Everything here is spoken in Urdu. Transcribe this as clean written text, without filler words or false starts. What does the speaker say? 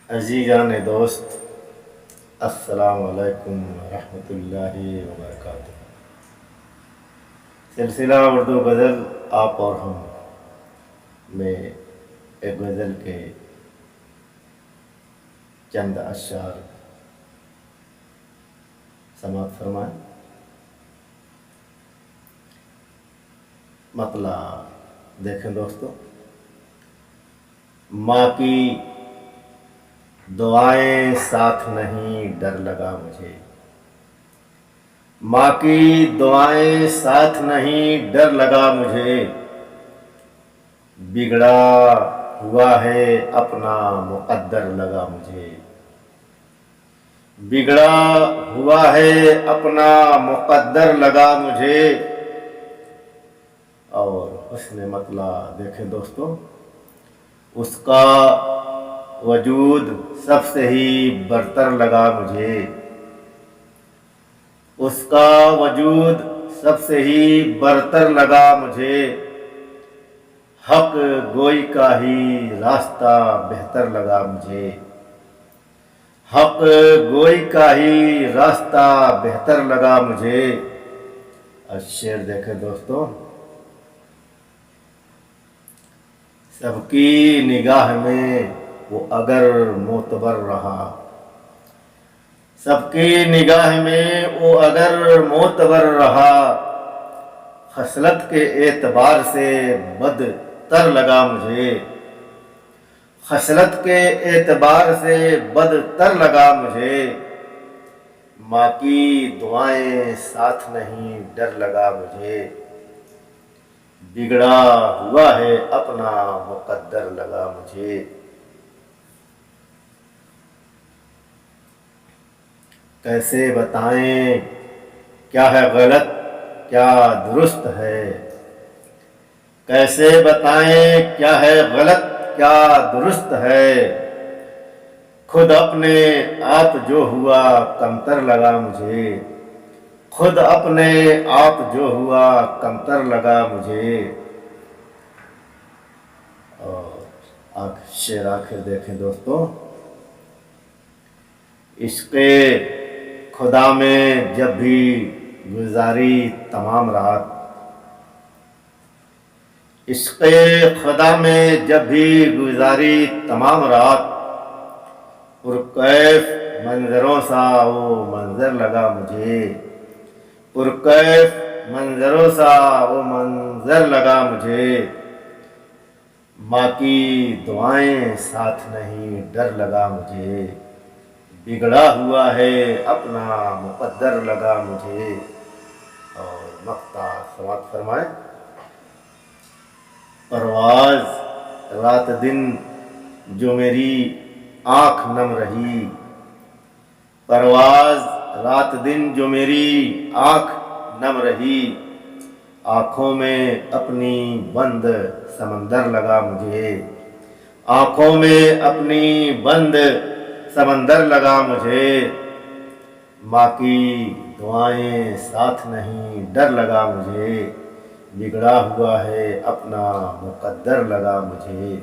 عزیزان دوست، السلام علیکم ورحمۃ اللہ وبرکاتہ۔ سلسلہ اردو غزل آپ اور ہم میں ایک غزل کے چند اشعار سماعت فرمائیں۔ مطلع دیکھیں دوستو، ماں کی دعائیں ساتھ نہیں ڈر لگا مجھے، ماں کی دعائیں ساتھ نہیں ڈر لگا مجھے، بگڑا ہوا ہے اپنا مقدر لگا مجھے، بگڑا ہوا ہے اپنا مقدر لگا مجھے۔ اور حسن مطلع دیکھیں دوستو، اس کا وجود سب سے ہی برتر لگا مجھے، اس کا وجود سب سے ہی برتر لگا مجھے، حق گوئی کا ہی راستہ بہتر لگا مجھے، حق گوئی کا ہی راستہ بہتر لگا مجھے۔ شعر دیکھیں دوستو، سب کی نگاہ میں وہ اگر معتبر رہا، سب کی نگاہ میں وہ اگر معتبر رہا، خصلت کے اعتبار سے بدتر لگا مجھے، خصلت کے اعتبار سے بدتر لگا مجھے، ماں کی دعائیں ساتھ نہیں ڈر لگا مجھے، بگڑا ہوا ہے اپنا مقدر لگا مجھے۔ کیسے بتائیں کیا ہے غلط کیا درست ہے، کیسے بتائیں کیا ہے غلط کیا درست ہے، خود اپنے آپ جو ہوا کمتر لگا مجھے، خود اپنے آپ جو ہوا کمتر لگا مجھے۔ اور شعر آخر دیکھیں دوستو، عشق خدا میں جب بھی گزاری تمام رات، عشق خدا میں جب بھی گزاری تمام رات، پرکیف منظروں سا وہ منظر لگا مجھے، پرکیف منظروں سا وہ منظر لگا مجھے، ماں کی دعائیں ساتھ نہیں ڈر لگا مجھے، بگڑا ہوا ہے اپنا مقدر لگا مجھے۔ اور مقطع سماعت فرمائیں۔ پرواز رات دن جو میری آنکھ نم رہی، پرواز رات دن جو میری آنکھ نم رہی، آنکھوں میں اپنی بند سمندر لگا مجھے، آنکھوں میں اپنی بند سمندر لگا مجھے، ماں کی دعائیں ساتھ نہیں ڈر لگا مجھے، بگڑا ہوا ہے اپنا مقدر لگا مجھے۔